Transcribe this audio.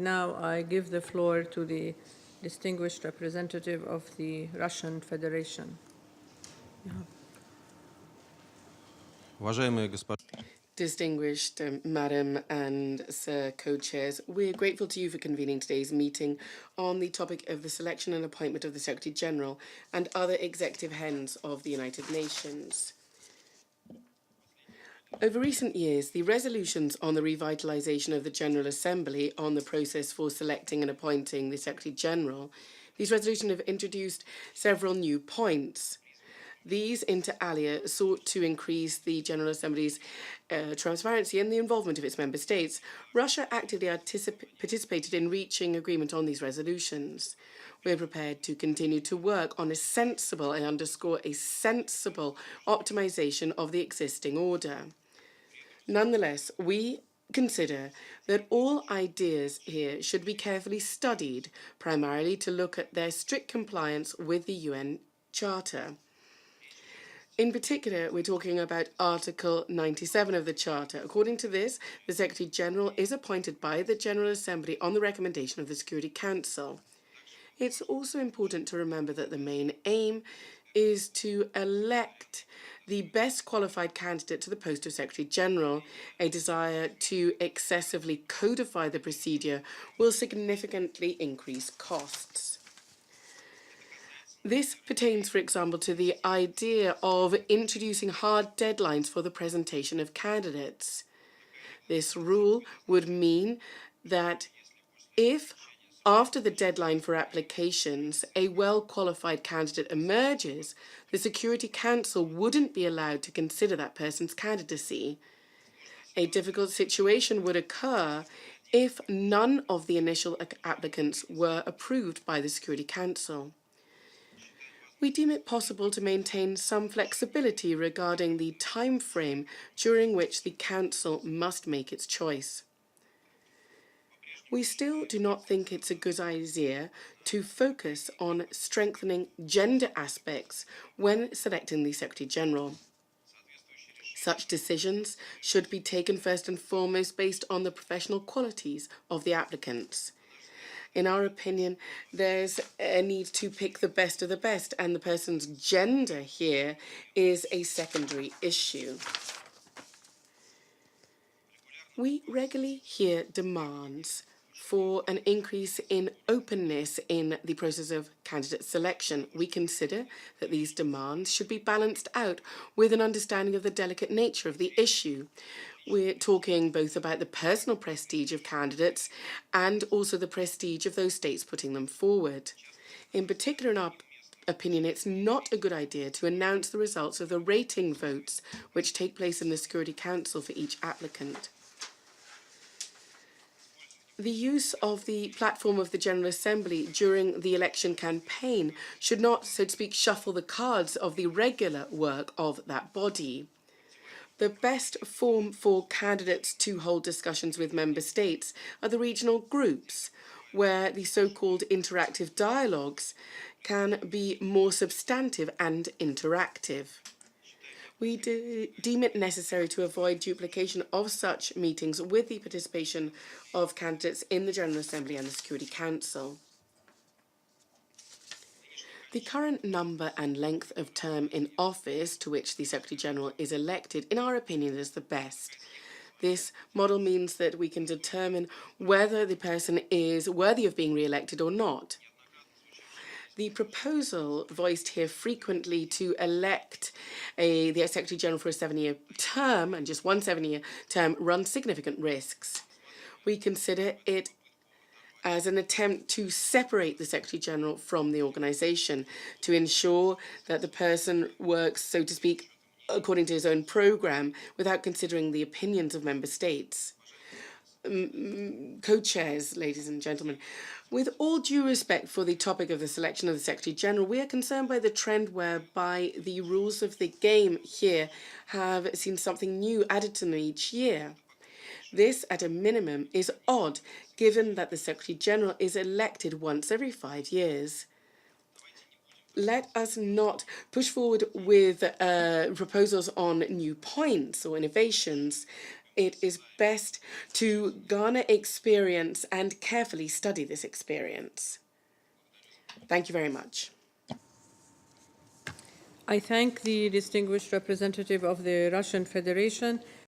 now I give the floor to the distinguished representative of the Russian Federation. Distinguished Madam and Sir Co-Chairs, we're grateful to you for convening today's meeting on the topic of the selection and appointment of the Secretary General and other executive heads of the United Nations. Over recent years, the resolutions on the revitalization of the General Assembly on the process for selecting and appointing the Secretary General, these resolutions have introduced several new points. These, inter alia, sought to increase the General Assembly's transparency and the involvement of its member states. Russia actively participated in reaching agreement on these resolutions. We are prepared to continue to work on a sensible, I underscore a sensible, optimization of the existing order. Nonetheless, we consider that all ideas here should be carefully studied, primarily to look at their strict compliance with the UN Charter. In particular, we're talking about Article 97 of the Charter. According to this, the Secretary General is appointed by the General Assembly on the recommendation of the Security Council. It's also important to remember that the main aim is to elect the best qualified candidate to the post of Secretary General. A desire to excessively codify the procedure will significantly increase costs. This pertains, for example, to the idea of introducing hard deadlines for the presentation of candidates. This rule would mean that if, after the deadline for applications, a well-qualified candidate emerges, the Security Council wouldn't be allowed to consider that person's candidacy. A difficult situation would occur if none of the initial applicants were approved by the Security Council. We deem it possible to maintain some flexibility regarding the time frame during which the Council must make its choice. We still do not think it's a good idea to focus on strengthening gender aspects when selecting the Secretary General. Such decisions should be taken first and foremost based on the professional qualities of the applicants. In our opinion, there's a need to pick the best of the best, and the person's gender here is a secondary issue. We regularly hear demands for an increase in openness in the process of candidate selection. We consider that these demands should be balanced out with an understanding of the delicate nature of the issue. We're talking both about the personal prestige of candidates and also the prestige of those states putting them forward. In particular, in our opinion, it's not a good idea to announce the results of the rating votes which take place in the Security Council for each applicant. The use of the platform of the General Assembly during the election campaign should not, so to speak, shuffle the cards of the regular work of that body. The best form for candidates to hold discussions with member states are the regional groups, where the so-called interactive dialogues can be more substantive and interactive. We deem it necessary to avoid duplication of such meetings with the participation of candidates in the General Assembly and the Security Council. The current number and length of term in office to which the Secretary General is elected, in our opinion, is the best. This model means that we can determine whether the person is worthy of being re-elected or not. The proposal voiced here frequently to elect the Secretary General for a 7-year term, and just one 7-year term, runs significant risks. We consider it as an attempt to separate the Secretary General from the organisation, to ensure that the person works, so to speak, according to his own programme, without considering the opinions of member states. Co-chairs, ladies and gentlemen, with all due respect for the topic of the selection of the Secretary General, we are concerned by the trend whereby the rules of the game here have seen something new added to them each year. This, at a minimum, is odd, given that the Secretary General is elected once every 5 years. Let us not push forward with proposals on new points or innovations it is best to garner experience and carefully study this experience. Thank you very much. I thank the distinguished representative of the Russian Federation